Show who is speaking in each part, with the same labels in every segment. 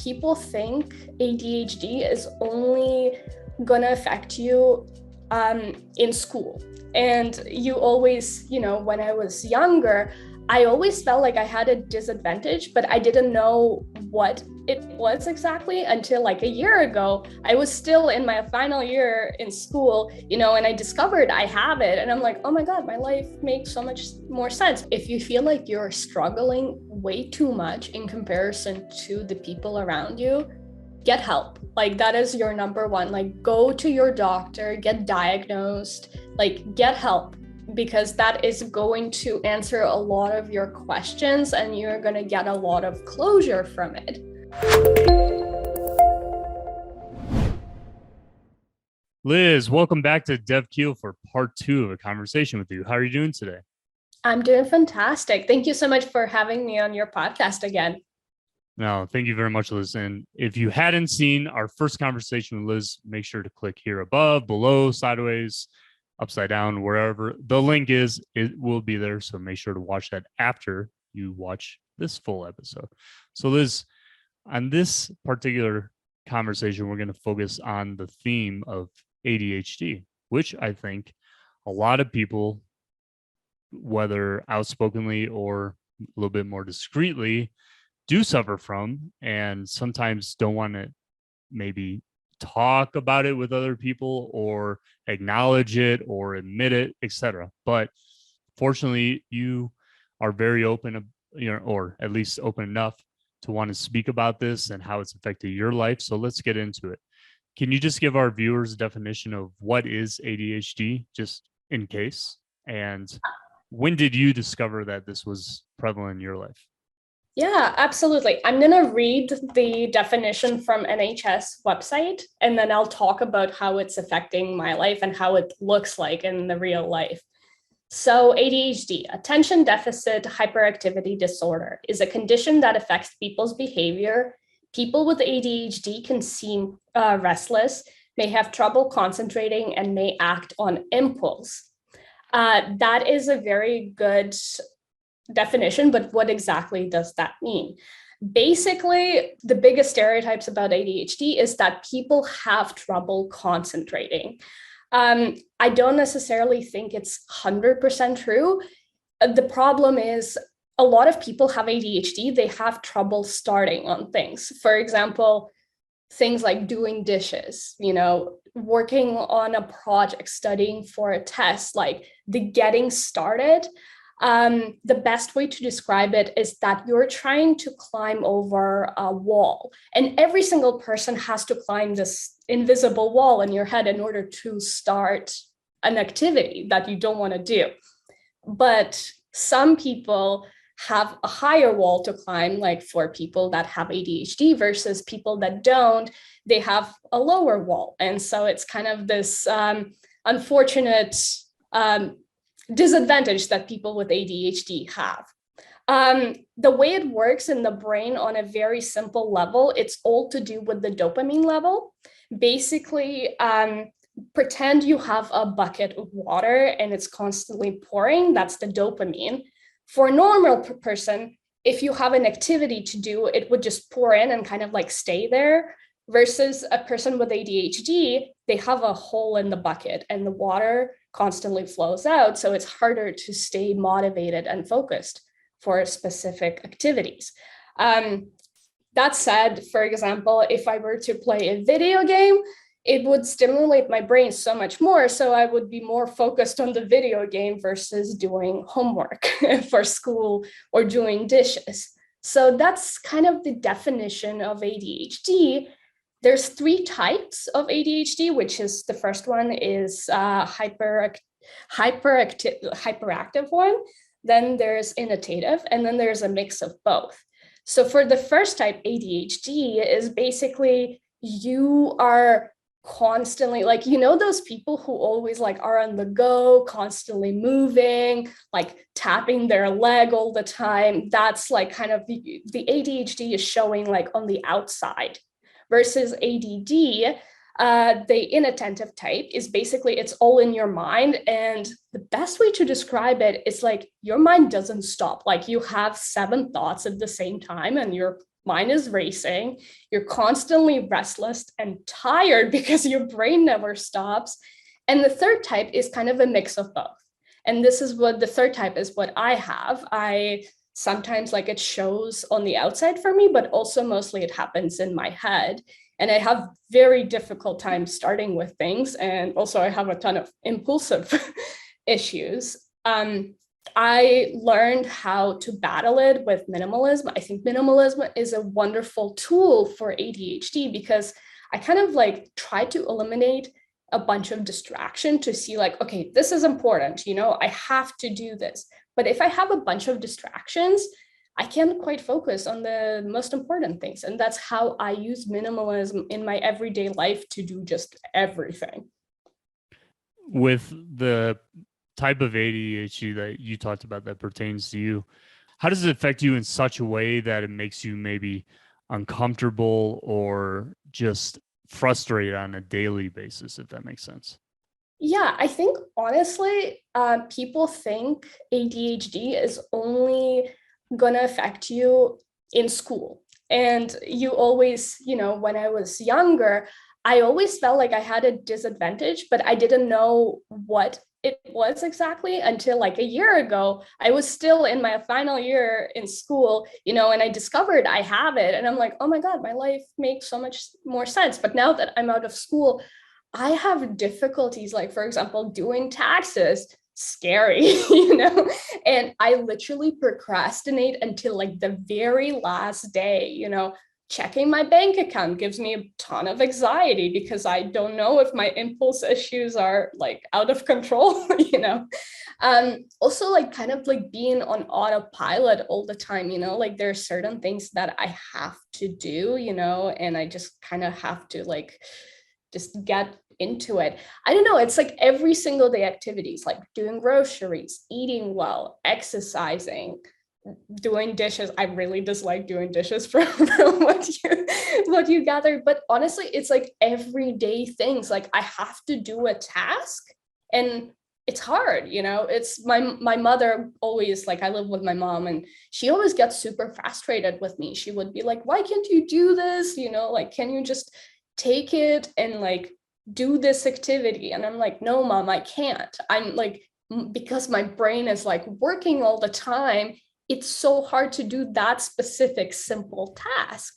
Speaker 1: people think ADHD is only gonna affect you in school. And you always, when I was younger, I always felt like I had a disadvantage, but I didn't know what it was exactly until like a year ago. I was still in my final year in school, and I discovered I have it. And I'm like, oh my God, my life makes so much more sense. If you feel like you're struggling way too much in comparison to the people around you, get help. Like, that is your number one. Like, go to your doctor, get diagnosed, like get help, because that is going to answer a lot of your questions and you're going to get a lot of closure from it.
Speaker 2: Liz, welcome back to KEAL for part 2 of a conversation with you. How are you doing today?
Speaker 1: I'm doing fantastic. Thank you so much for having me on your podcast again.
Speaker 2: No, thank you very much, Liz. And if you hadn't seen our first conversation with Liz, make sure to click here above, below, sideways, upside down, wherever the link is, it will be there. So make sure to watch that after you watch this full episode. So Liz, on this particular conversation, we're going to focus on the theme of ADHD, which I think a lot of people, whether outspokenly or a little bit more discreetly, do suffer from, and sometimes don't want to maybe talk about it with other people or acknowledge it or admit it, etc. But fortunately, you are very open, or at least open enough to want to speak about this and how it's affected your life. So let's get into it. Can you just give our viewers a definition of what is ADHD, just in case? And when did you discover that this was prevalent in your life?
Speaker 1: Yeah, absolutely. I'm going to read the definition from NHS website, and then I'll talk about how it's affecting my life and how it looks like in the real life. So ADHD, attention deficit hyperactivity disorder, is a condition that affects people's behavior. People with ADHD can seem restless, may have trouble concentrating, and may act on impulse. That is a very good definition, but what exactly does that mean? Basically, the biggest stereotypes about ADHD is that people have trouble concentrating. I don't necessarily think it's 100% true. The problem is a lot of people have ADHD, they have trouble starting on things. For example, things like doing dishes, working on a project, studying for a test, like the getting started. The best way to describe it is that you're trying to climb over a wall, and every single person has to climb this invisible wall in your head in order to start an activity that you don't want to do. But some people have a higher wall to climb, like for people that have ADHD versus people that don't, they have a lower wall. And so it's kind of this unfortunate disadvantage that people with ADHD have. The way it works in the brain on a very simple level, it's all to do with the dopamine level. Basically, pretend you have a bucket of water and it's constantly pouring. That's the dopamine. For a normal person, if you have an activity to do, it would just pour in and kind of like stay there. Versus a person with ADHD, they have a hole in the bucket and the water constantly flows out. So it's harder to stay motivated and focused for specific activities. That said, for example, if I were to play a video game, it would stimulate my brain so much more. So I would be more focused on the video game versus doing homework for school or doing dishes. So that's kind of the definition of ADHD. There's 3 types of ADHD, which is the first one is hyperactive one. Then there's inattentive, and then there's a mix of both. So for the first type, ADHD is basically you are constantly like, those people who always like are on the go, constantly moving, like tapping their leg all the time. That's like kind of the ADHD is showing like on the outside. Versus ADD, the inattentive type is basically it's all in your mind. And the best way to describe it is like your mind doesn't stop. Like you have 7 thoughts at the same time and you're mind is racing, you're constantly restless and tired because your brain never stops. And the third type is kind of a mix of both. And this is what the third type is what I have. I sometimes like it shows on the outside for me, but also mostly it happens in my head. And I have very difficult time starting with things. And also I have a ton of impulsive issues. I learned how to battle it with minimalism. I think minimalism is a wonderful tool for ADHD because I kind of like try to eliminate a bunch of distraction to see like, okay, this is important, I have to do this. But if I have a bunch of distractions, I can't quite focus on the most important things. And that's how I use minimalism in my everyday life to do just everything.
Speaker 2: With the type of ADHD that you talked about that pertains to you, how does it affect you in such a way that it makes you maybe uncomfortable or just frustrated on a daily basis, if that makes sense?
Speaker 1: Yeah, I think honestly, people think ADHD is only going to affect you in school. And you always, when I was younger, I always felt like I had a disadvantage, but I didn't know what it was exactly until like a year ago. I was still in my final year in school, and I discovered I have it. And I'm like, oh my God, my life makes so much more sense. But now that I'm out of school, I have difficulties, like, for example, doing taxes, scary, and I literally procrastinate until like the very last day, checking my bank account gives me a ton of anxiety because I don't know if my impulse issues are like out of control, Also like kind of like being on autopilot all the time, like there are certain things that I have to do, and I just kind of have to like just get into it. I don't know. It's like every single day activities, like doing groceries, eating well, exercising, doing dishes. I really dislike doing dishes from what you gathered. But honestly, it's like everyday things. Like I have to do a task and it's hard, it's my mother always, like I live with my mom and she always gets super frustrated with me. She would be like, why can't you do this? Like, can you just take it and like do this activity? And I'm like, no, mom, I can't. I'm like, because my brain is like working all the time, it's so hard to do that specific simple task.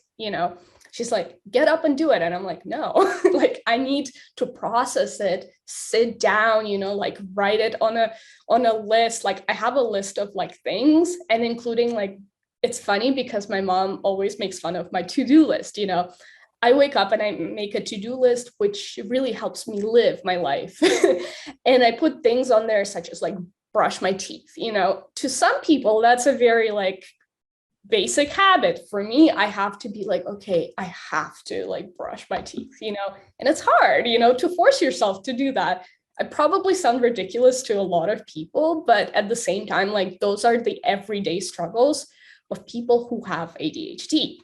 Speaker 1: She's like, get up and do it. And I'm like, no, like I need to process it, sit down, like write it on a list. Like I have a list of like things, and including like, it's funny because my mom always makes fun of my to-do list. I wake up and I make a to-do list, which really helps me live my life. And I put things on there such as like brush my teeth. To some people, that's a very like basic habit. For me, I have to be like, okay, I have to like brush my teeth, and it's hard, to force yourself to do that. I probably sound ridiculous to a lot of people, but at the same time, like those are the everyday struggles of people who have ADHD.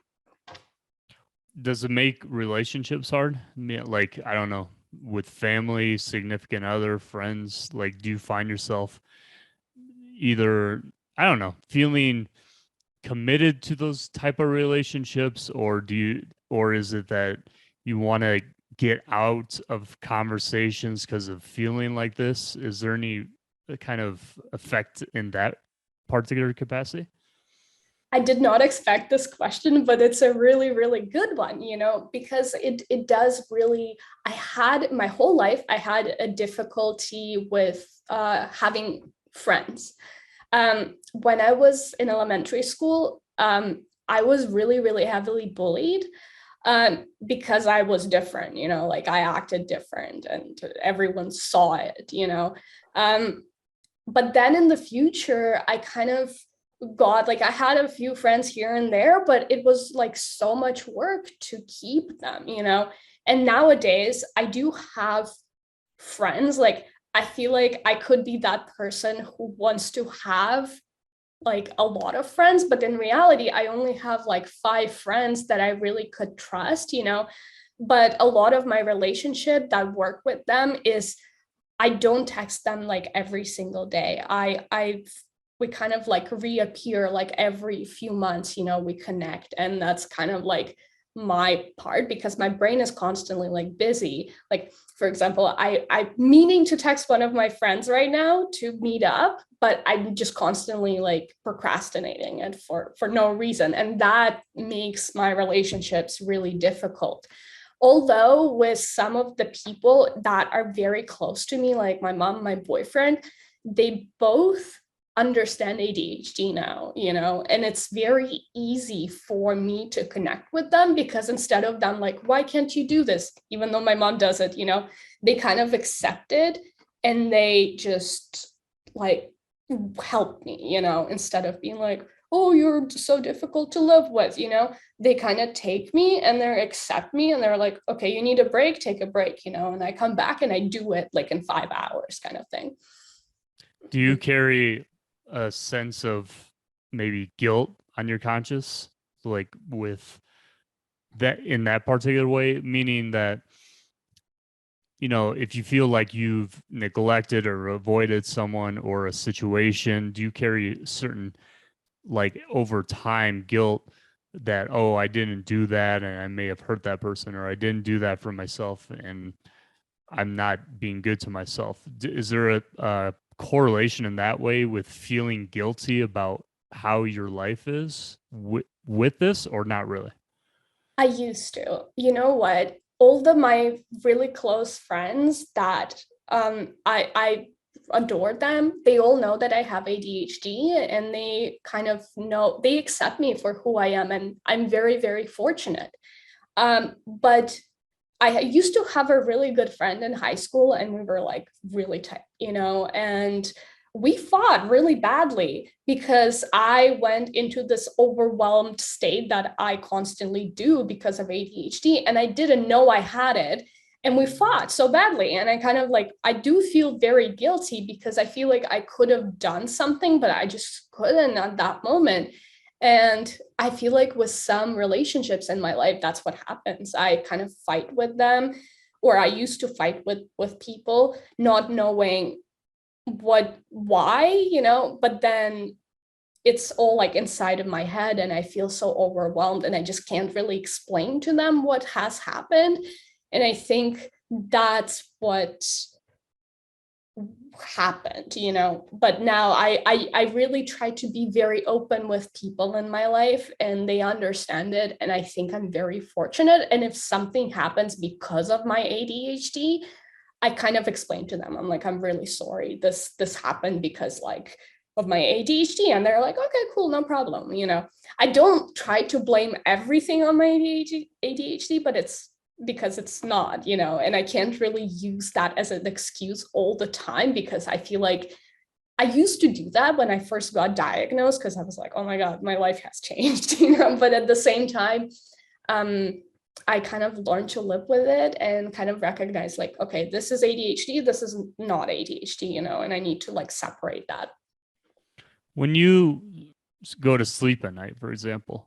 Speaker 2: Does it make relationships hard? Like, I don't know, with family, significant other, friends, like, do you find yourself either, I don't know, feeling committed to those type of relationships, or is it that you want to get out of conversations because of feeling like this? Is there any kind of effect in that particular capacity?
Speaker 1: I did not expect this question, but it's a really, really good one, because it does really, I had my whole life, I had a difficulty with having friends. When I was in elementary school, I was really, really heavily bullied because I was different, like I acted different and everyone saw it, but then in the future, I kind of got like, I had a few friends here and there, but it was like so much work to keep them, and nowadays I do have friends. Like I feel like I could be that person who wants to have like a lot of friends, but in reality, I only have like 5 friends that I really could trust, but a lot of my relationship that work with them is I don't text them like every single day. I we kind of like reappear like every few months, we connect. And that's kind of like my part, because my brain is constantly like busy. Like, for example, I'm meaning to text one of my friends right now to meet up, but I'm just constantly like procrastinating it for no reason. And that makes my relationships really difficult. Although with some of the people that are very close to me, like my mom, my boyfriend, they both understand ADHD now, and it's very easy for me to connect with them, because instead of them like, why can't you do this? Even though my mom does it, they kind of accept it, and they just like help me, instead of being like, oh, you're so difficult to live with, they kind of take me and they accept me, and they're like, okay, you need a break, take a break, and I come back and I do it like in 5 hours kind of thing.
Speaker 2: Do you carry a sense of maybe guilt on your conscience, like with that in that particular way, meaning that, if you feel like you've neglected or avoided someone or a situation, do you carry certain, like, over time guilt that, oh, I didn't do that and I may have hurt that person, or I didn't do that for myself and I'm not being good to myself? Is there a correlation in that way with feeling guilty about how your life is with this, or not really?
Speaker 1: I used to. You know what? All of my really close friends that I adore them, they all know that I have ADHD, and they kind of know, they accept me for who I am, and I'm very, very fortunate. But I used to have a really good friend in high school, and we were like really tight, and we fought really badly because I went into this overwhelmed state that I constantly do because of ADHD, and I didn't know I had it. And we fought so badly. And I kind of like, I do feel very guilty, because I feel like I could have done something, but I just couldn't at that moment. And I feel like with some relationships in my life, that's what happens. I kind of fight with them, or I used to fight with people, not knowing why, but then it's all like inside of my head, and I feel so overwhelmed, and I just can't really explain to them what has happened. And I think that's what happened, but now I really try to be very open with people in my life, and they understand it, and I think I'm very fortunate. And if something happens because of my ADHD, I kind of explain to them, I'm like, I'm really sorry, this happened because like of my ADHD, and they're like, okay, cool, no problem. I don't try to blame everything on my ADHD, but it's because it's not, and I can't really use that as an excuse all the time, because I feel like I used to do that when I first got diagnosed, because I was like, oh my God, my life has changed, but at the same time, I kind of learned to live with it and kind of recognize like, okay, this is ADHD, this is not ADHD, and I need to like separate that.
Speaker 2: When you go to sleep at night, for example,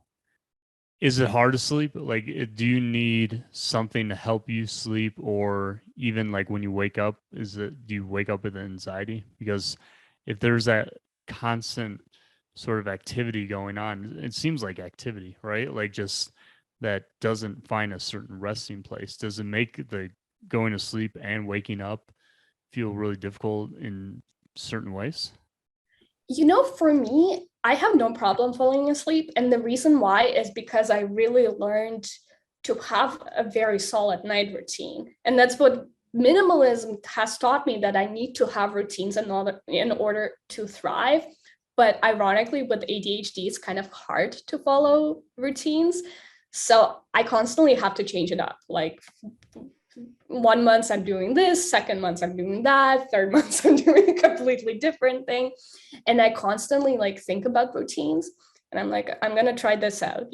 Speaker 2: is it hard to sleep? Like, do you need something to help you sleep, or even like when you wake up, do you wake up with anxiety? Because if there's that constant sort of activity going on, it seems like activity, right? Like just that doesn't find a certain resting place. Does it make the going to sleep and waking up feel really difficult in certain ways?
Speaker 1: For me, I have no problem falling asleep. And the reason why is because I really learned to have a very solid night routine. And that's what minimalism has taught me, that I need to have routines in order to thrive. But ironically, with ADHD, it's kind of hard to follow routines. So I constantly have to change it up. Like 1 month I'm doing this, second month I'm doing that, third month I'm doing a completely different thing. And I constantly like think about routines, and I'm like, I'm going to try this out,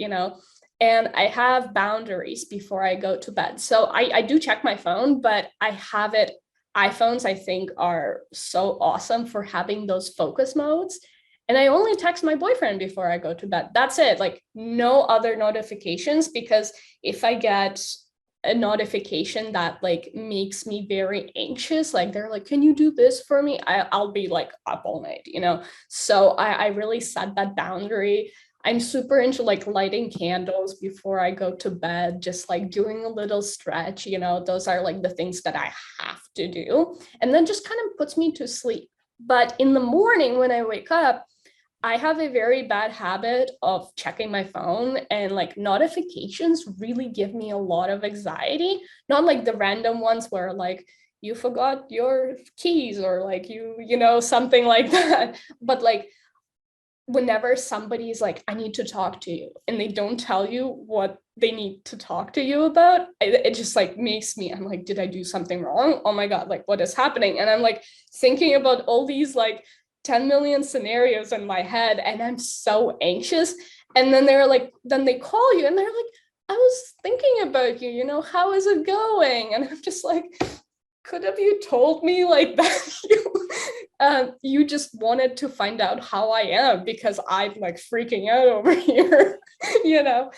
Speaker 1: and I have boundaries before I go to bed. So I do check my phone, but I have it. iPhones, I think, are so awesome for having those focus modes. And I only text my boyfriend before I go to bed. That's it. Like no other notifications, because if I get a notification that like makes me very anxious, like they're like, can you do this for me? I'll be like up all night, you know? So I really set that boundary. I'm super into like lighting candles before I go to bed, just like doing a little stretch, you know, those are like the things that I have to do. And then just kind of puts me to sleep. But in the morning when I wake up, I have a very bad habit of checking my phone, and like notifications really give me a lot of anxiety. Not like the random ones where like you forgot your keys or like you know, something like that. But like whenever somebody's like, I need to talk to you, and they don't tell you what they need to talk to you about, it just like makes me, I'm like, did I do something wrong? Oh my God, like what is happening? And I'm like thinking about all these like 10 million scenarios in my head, and I'm so anxious. And then they're like, then they call you and they're like, I was thinking about you, you know, how is it going? And I'm just like, could have you told me like that you just wanted to find out how I am because I'm like freaking out over here, you know?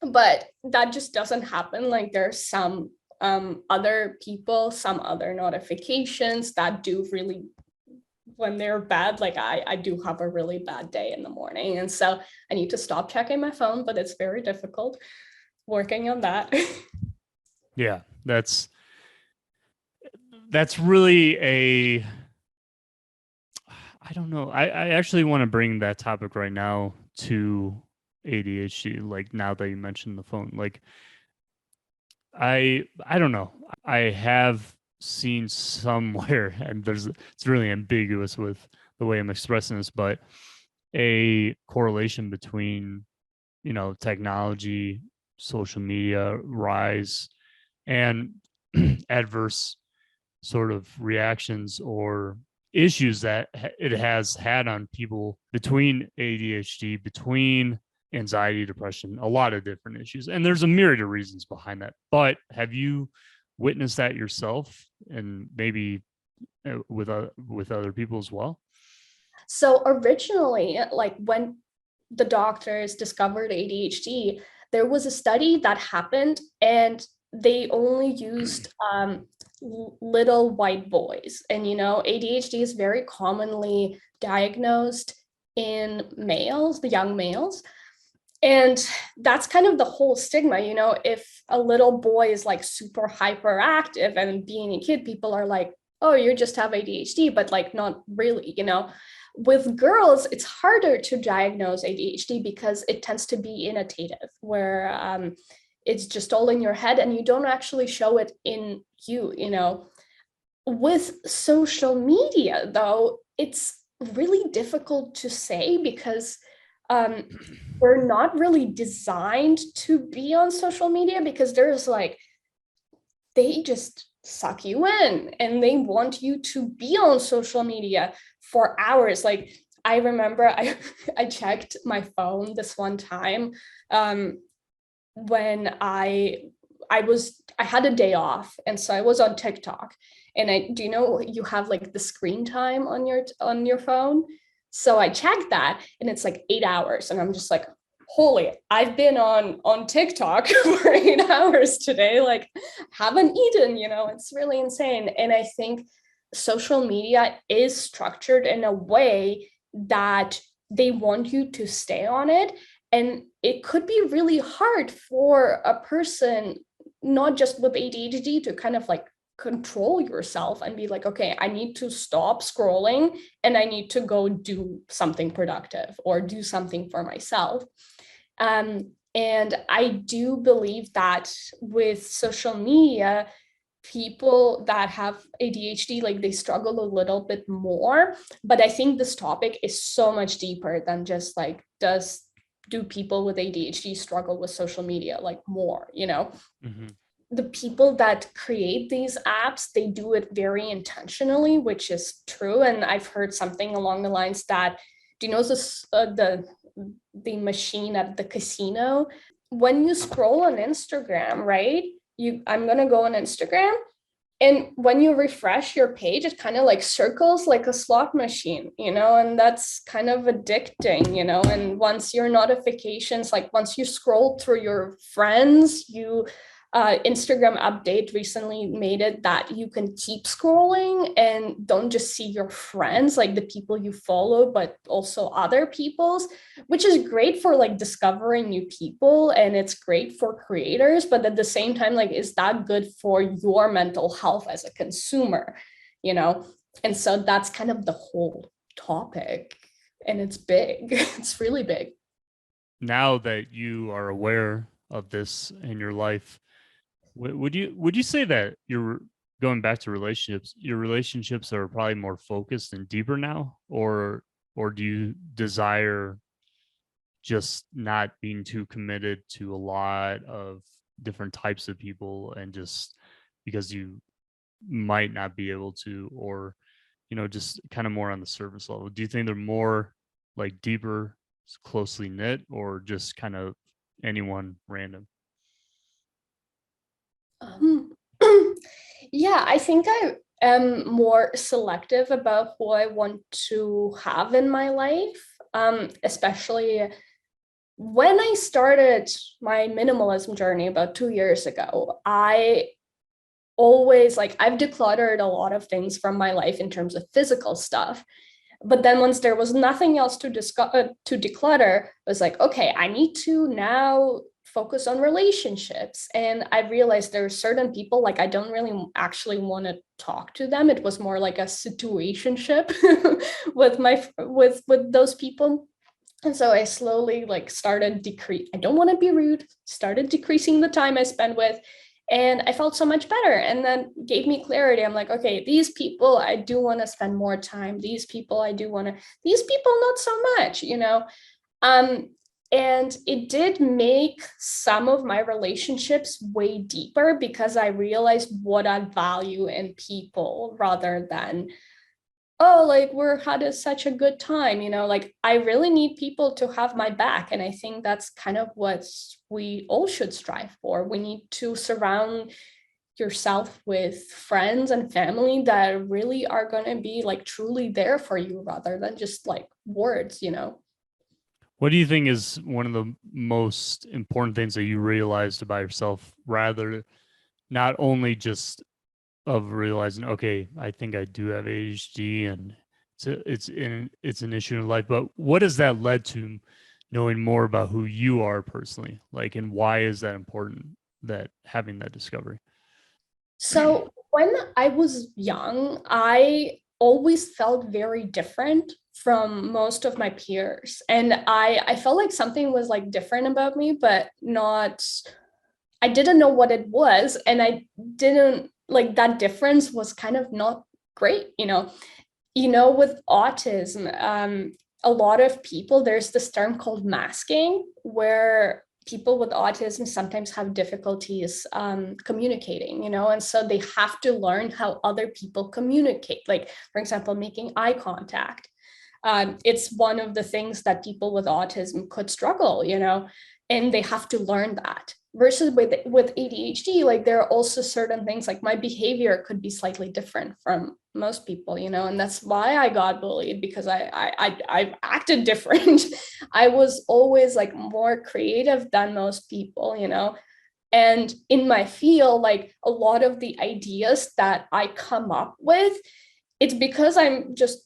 Speaker 1: But that just doesn't happen. Like there's some other people, some other notifications that do really, when they're bad, like I do have a really bad day in the morning. And so I need to stop checking my phone, but it's very difficult working on that.
Speaker 2: Yeah, that's really I don't know. I actually want to bring that topic right now to ADHD. Like now that you mentioned the phone, like I don't know. I have seen somewhere, and it's really ambiguous with the way I'm expressing this, but a correlation between, you know, technology, social media rise, and adverse sort of reactions or issues that it has had on people between ADHD, between anxiety, depression, a lot of different issues. And there's a myriad of reasons behind that. But have you witnessed that yourself, and maybe with other people as well?
Speaker 1: So originally, like when the doctors discovered ADHD, there was a study that happened, and they only used little white boys. And, you know, ADHD is very commonly diagnosed in males, the young males. And that's kind of the whole stigma, you know, if a little boy is like super hyperactive and being a kid, people are like, oh, you just have ADHD, but like not really, you know. With girls, it's harder to diagnose ADHD because it tends to be inattentive, where it's just all in your head and you don't actually show it in you, you know. With social media, though, it's really difficult to say because um, we're not really designed to be on social media, because there's like, they just suck you in and they want you to be on social media for hours. Like I remember I checked my phone this one time when I had a day off, and so I was on TikTok. And I do, you know, you have like the screen time on your phone. So I checked that and it's like 8 hours, and I'm just like, holy, I've been on TikTok for 8 hours today, like haven't eaten, you know. It's really insane. And I think social media is structured in a way that they want you to stay on it. And it could be really hard for a person, not just with ADHD, to kind of like control yourself and be like, okay, I need to stop scrolling and I need to go do something productive or do something for myself. And I do believe that with social media, people that have ADHD, like they struggle a little bit more. But I think this topic is so much deeper than just like, do people with ADHD struggle with social media like more, you know?
Speaker 2: Mm-hmm.
Speaker 1: The people that create these apps, they do it very intentionally, which is true. And I've heard something along the lines that, do you know this, the machine at the casino? When you scroll on Instagram, right? I'm gonna go on Instagram, and when you refresh your page, it kind of like circles like a slot machine, you know, and that's kind of addicting, you know. And once your notifications, like once you scroll through your friends, you Instagram update recently made it that you can keep scrolling and don't just see your friends, like the people you follow, but also other people's, which is great for like discovering new people and it's great for creators. But at the same time, like, is that good for your mental health as a consumer? You know? And so that's kind of the whole topic. And it's big, it's really big.
Speaker 2: Now that you are aware of this in your life, would you say that you're going back to relationships? Your relationships are probably more focused and deeper now, or do you desire just not being too committed to a lot of different types of people, and just because you might not be able to, or just kind of more on the surface level? Do you think they're more like deeper, closely knit, or just kind of anyone random?
Speaker 1: Um, yeah, I think I am more selective about who I want to have in my life, especially when I started my minimalism journey about 2 years ago. I always like, I've decluttered a lot of things from my life in terms of physical stuff. But then once there was nothing else to to declutter, it was like, okay, I need to now focus on relationships. And I realized there are certain people, like, I don't really actually want to talk to them. It was more like a situationship with those people. And so I slowly like started decrease. I don't want to be rude, started decreasing the time I spend with, and I felt so much better. And then gave me clarity. I'm like, okay, these people I do want to spend more time. These people I do want to, these people not so much, you know. Um, and it did make some of my relationships way deeper because I realized what I value in people rather than, oh, like we're such a good time, you know, like I really need people to have my back. And I think that's kind of what we all should strive for. We need to surround yourself with friends and family that really are going to be like truly there for you rather than just like words, you know.
Speaker 2: What do you think is one of the most important things that you realized about yourself, rather not only just of realizing, okay, I think I do have ADHD and it's an issue in life, but what has that led to knowing more about who you are personally, like, and why is that important, that having that discovery?
Speaker 1: So when I was young, I always felt very different from most of my peers. And I felt like something was like different about me, but not, I didn't know what it was. And I didn't like that difference was kind of not great, you know. You know, with autism, a lot of people, there's this term called masking, where people with autism sometimes have difficulties communicating, you know, and so they have to learn how other people communicate. Like, for example, making eye contact. It's one of the things that people with autism could struggle, you know, and they have to learn that. Versus with ADHD, like there are also certain things like my behavior could be slightly different from most people, you know, and that's why I got bullied, because I acted different. I was always like more creative than most people, you know. And in my field, like a lot of the ideas that I come up with, it's because I'm just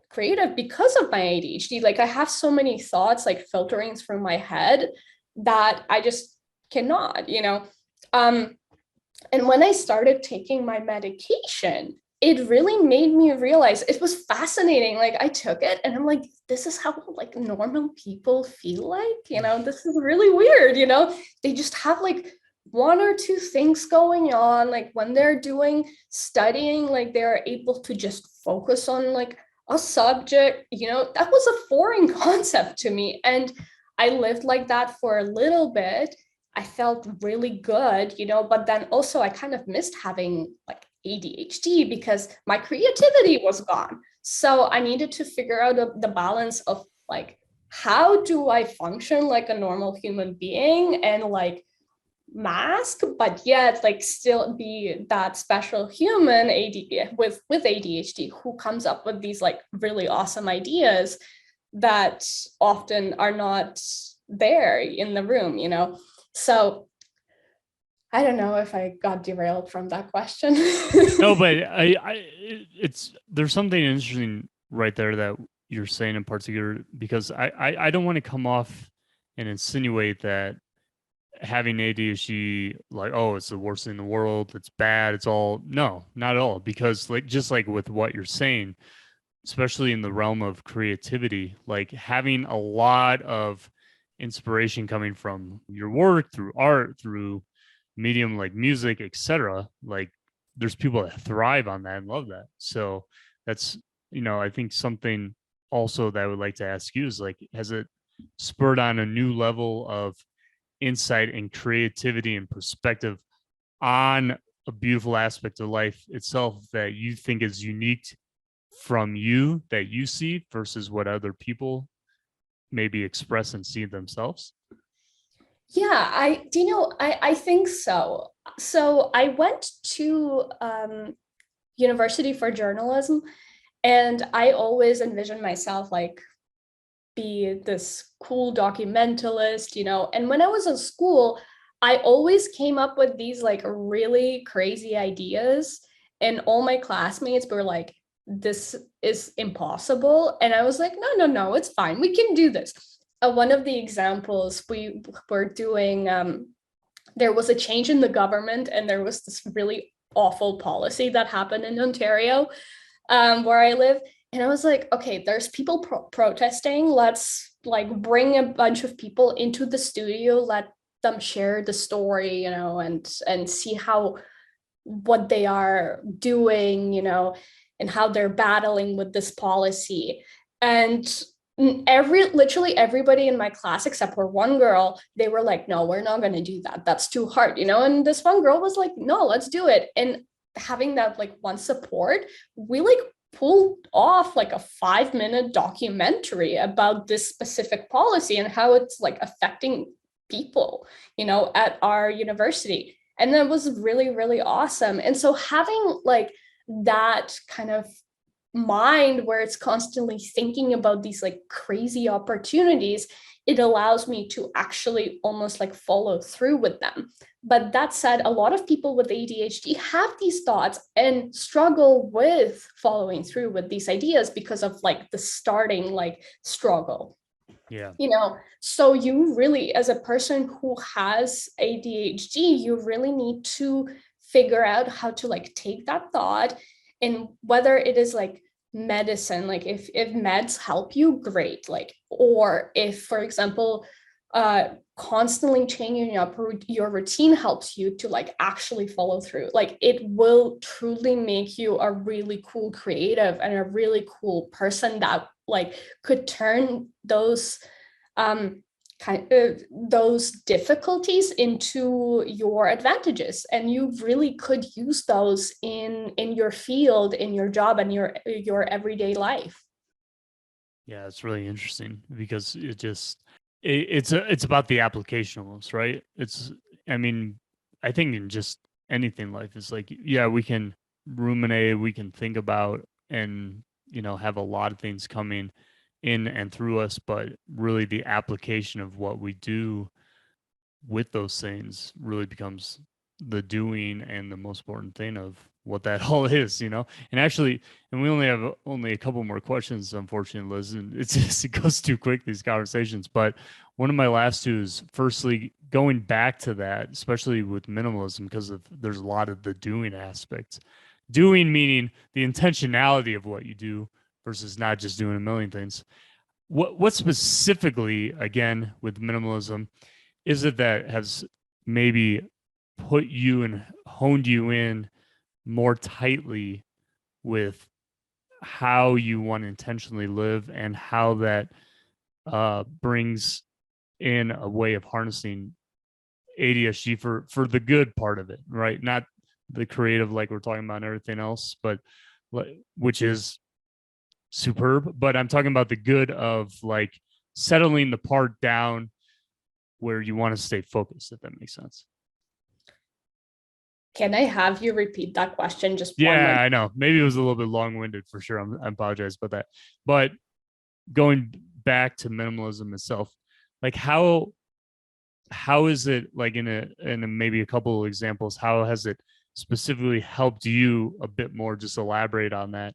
Speaker 1: creative because of my ADHD. Like I have so many thoughts like filtering through my head that I just cannot, you know. Um, and when I started taking my medication, it really made me realize it was fascinating. Like I took it and I'm like, this is how like normal people feel like, you know, this is really weird, you know. They just have like one or two things going on. Like when they're doing studying, like they're able to just focus on like a subject, you know. That was a foreign concept to me. And I lived like that for a little bit. I felt really good, you know, but then also I kind of missed having like ADHD because my creativity was gone. So I needed to figure out the balance of like, how do I function like a normal human being and like mask, but yet like still be that special human with ADHD who comes up with these like really awesome ideas that often are not there in the room, you know. So I don't know if I got derailed from that question.
Speaker 2: No, but it's there's something interesting right there that you're saying in particular, because I don't want to come off and insinuate that having ADHD, like, oh, it's the worst thing in the world, it's bad, it's all, no, not at all. Because like, just like with what you're saying, especially in the realm of creativity, like having a lot of inspiration coming from your work, through art, through medium like music, etc. Like there's people that thrive on that and love that. So that's, I think something also that I would like to ask you is like, has it spurred on a new level of insight and creativity and perspective on a beautiful aspect of life itself that you think is unique from you, that you see, versus what other people maybe express and see themselves?
Speaker 1: Yeah, I think so. So I went to university for journalism, and I always envisioned myself like be this cool documentalist, And when I was in school, I always came up with these like really crazy ideas, and all my classmates were like, this is impossible. And I was like, no, no, no, it's fine. We can do this. One of the examples we were doing, there was a change in the government, and there was this really awful policy that happened in Ontario, where I live. And I was like, okay, there's people protesting. Let's like bring a bunch of people into the studio, let them share the story, and see how what they are doing, and how they're battling with this policy. And literally everybody in my class except for one girl, they were like, no, we're not going to do that, that's too hard, and this one girl was like, no, let's do it. And having that like one support, we like pulled off like a 5-minute documentary about this specific policy and how it's like affecting people, at our university. And that was really, really awesome. And so having like that kind of mind where it's constantly thinking about these like crazy opportunities, it allows me to actually almost like follow through with them. But that said, a lot of people with ADHD have these thoughts and struggle with following through with these ideas because of like the starting like struggle.
Speaker 2: Yeah.
Speaker 1: So you really, as a person who has ADHD, you really need to figure out how to like take that thought, and whether it is like medicine, like if meds help you, great. Like, or if, for example, constantly changing up your routine helps you to like actually follow through, like it will truly make you a really cool creative and a really cool person that like could turn those those difficulties into your advantages, and you really could use those in your field, in your job, and your everyday life.
Speaker 2: Yeah, it's really interesting because it's about the application almost, right? I mean, I think in just anything in life is like, yeah, we can ruminate, we can think about, and have a lot of things coming in and through us, but really the application of what we do with those things really becomes the doing and the most important thing of what that all is. And actually, and we only have only a couple more questions, unfortunately, Liz, and it goes too quick, these conversations. But one of my last two is, firstly, going back to that, especially with minimalism, because there's a lot of the doing aspects. Doing meaning the intentionality of what you do versus not just doing a million things. What specifically, again, with minimalism, is it that has maybe put you and honed you in more tightly with how you want to intentionally live, and how that brings in a way of harnessing ADHD for the good part of it, right? Not the creative, like we're talking about and everything else, but which is superb. But I'm talking about the good of like settling the part down where you want to stay focused, if that makes sense.
Speaker 1: Can I have you repeat that question just one more?
Speaker 2: Yeah, I know. Maybe it was a little bit long-winded for sure. I apologize about that. But going back to minimalism itself, like how is it like in a maybe a couple of examples, how has it specifically helped you a bit more? Just elaborate on that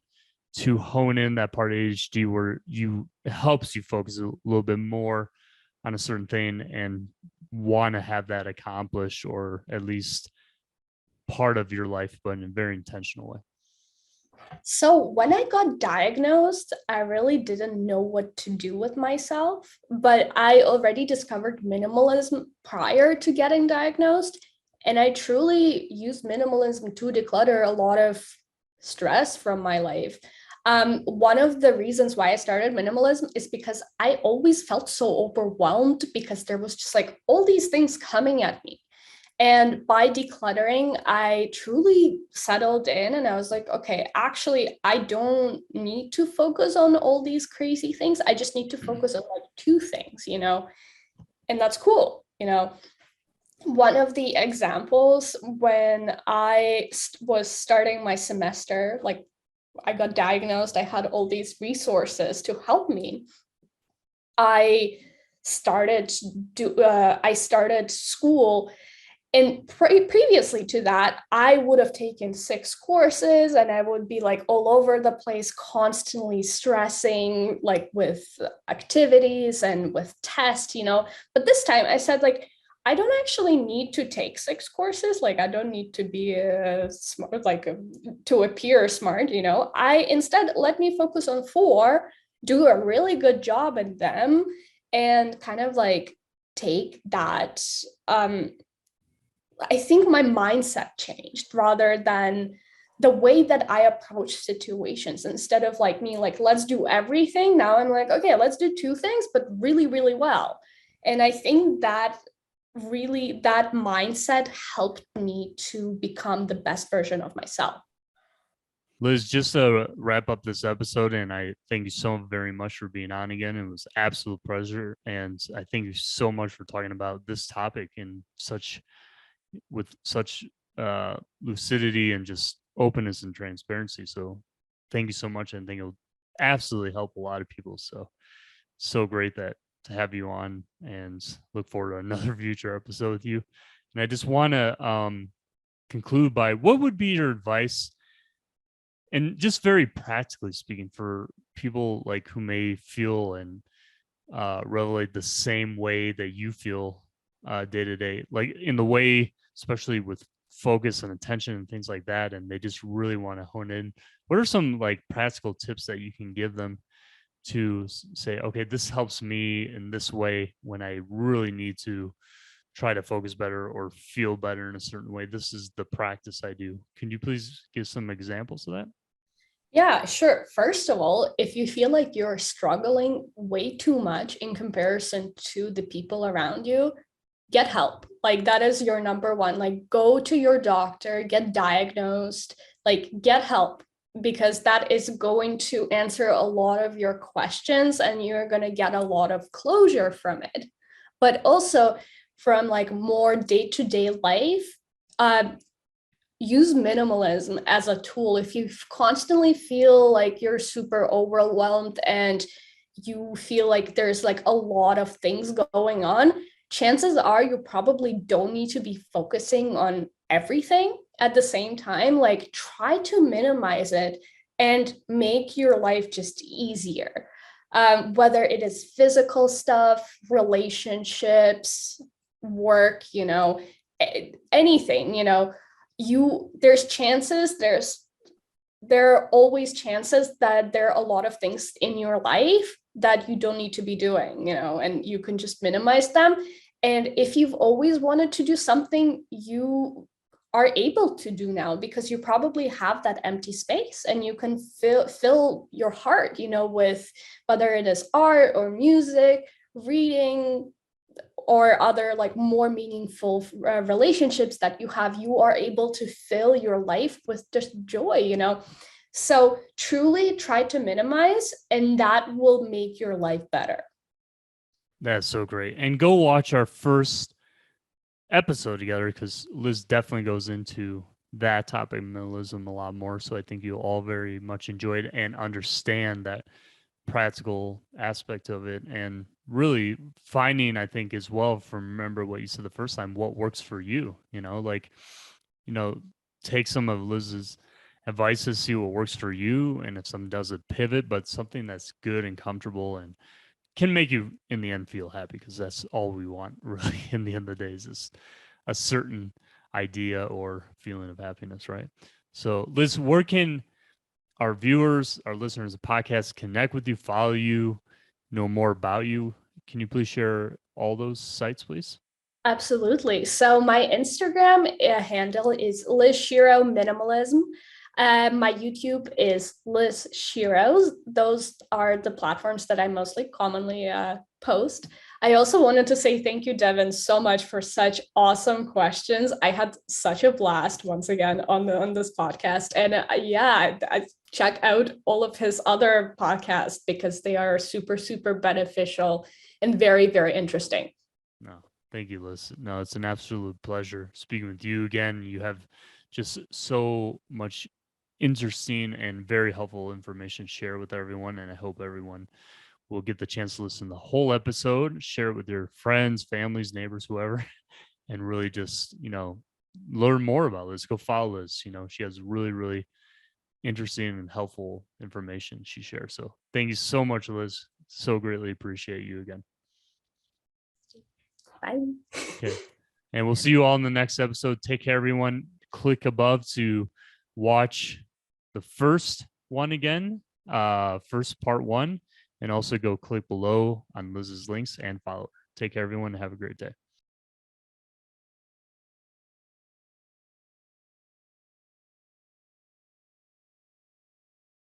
Speaker 2: to hone in that part of ADHD where it helps you focus a little bit more on a certain thing and want to have that accomplished, or at least part of your life, but in a very intentional way.
Speaker 1: So when I got diagnosed, I really didn't know what to do with myself, but I already discovered minimalism prior to getting diagnosed. And I truly used minimalism to declutter a lot of stress from my life. One of the reasons why I started minimalism is because I always felt so overwhelmed because there was just like all these things coming at me. And by decluttering, I truly settled in and I was like, okay, actually, I don't need to focus on all these crazy things. I just need to focus on like two things, and that's cool. One of the examples when I was starting my semester, like I got diagnosed, I had all these resources to help me. I I started school, and previously to that, I would have taken 6 courses and I would be like all over the place, constantly stressing, like with activities and with tests. But this time I said, like, I don't actually need to take 6 courses. Like, I don't need to be smart, like to appear smart. I instead let me focus on 4, do a really good job at them, and kind of like take that. I think my mindset changed rather than the way that I approach situations. Instead of like me, like, let's do everything. Now I'm like, okay, let's do 2 things, but really, really well. And I think that really, that mindset helped me to become the best version of myself.
Speaker 2: Liz, just to wrap up this episode, and I thank you so very much for being on again. It was absolute pleasure, and I thank you so much for talking about this topic in such with such lucidity and just openness and transparency. So thank you so much, and I think it'll absolutely help a lot of people. So great that to have you on, and look forward to another future episode with you. And I just want to conclude by, what would be your advice, and just very practically speaking, for people like who may feel and relate the same way that you feel day to day, like in the way, especially with focus and attention and things like that, and they just really want to hone in. What are some like practical tips that you can give them to say, okay, this helps me in this way when I really need to try to focus better or feel better in a certain way? This is the practice I do. Can you please give some examples of that?
Speaker 1: Yeah, sure. First of all, if you feel like you're struggling way too much in comparison to the people around you, get help. Like, that is your number one. Like, go to your doctor, get diagnosed, like, get help, because that is going to answer a lot of your questions and you're going to get a lot of closure from it. But also from like more day-to-day life, uh, use minimalism as a tool. If you constantly feel like you're super overwhelmed and you feel like there's like a lot of things going on, chances are you probably don't need to be focusing on everything at the same time. Like, try to minimize it and make your life just easier. Whether it is physical stuff, relationships, work, anything, there are always chances that there are a lot of things in your life that you don't need to be doing, and you can just minimize them. And if you've always wanted to do something, you are able to do now, because you probably have that empty space and you can fill your heart, with whether it is art or music, reading, or other like more meaningful relationships that you are able to fill your life with just joy. So truly try to minimize, and that will make your life better.
Speaker 2: That's so great. And go watch our first episode together, because Liz definitely goes into that topic, minimalism, a lot more. So I think you'll all very much enjoy it and understand that practical aspect of it, and really finding, I think, as well, from remember what you said the first time, what works for you, like, take some of Liz's advice to see what works for you. And if something does a pivot, but something that's good and comfortable and can make you in the end feel happy, because that's all we want really in the end of the day, is this a certain idea or feeling of happiness, right? So Liz, where can our viewers, our listeners of podcasts connect with you, follow you, know more about you? Can you please share all those sites, please?
Speaker 1: Absolutely. So my Instagram handle is Liz Shiro Minimalism. My YouTube is Liz Shiro. Those are the platforms that I mostly commonly post. I also wanted to say thank you, Devin, so much for such awesome questions. I had such a blast once again on this podcast, and I check out all of his other podcasts because they are super beneficial and very interesting.
Speaker 2: No, thank you, Liz. No, it's an absolute pleasure speaking with you again. You have just so much interesting and very helpful information to share with everyone. And I hope everyone will get the chance to listen to the whole episode, share it with your friends, families, neighbors, whoever, and really just, learn more about Liz. Go follow Liz. She has really interesting and helpful information she shares. So thank you so much, Liz. So greatly appreciate you again.
Speaker 1: Bye.
Speaker 2: Okay. And we'll see you all in the next episode. Take care, everyone. Click above to watch the first one again, first part one, and also go click below on Liz's links and follow her. Take care, everyone. Have a great day.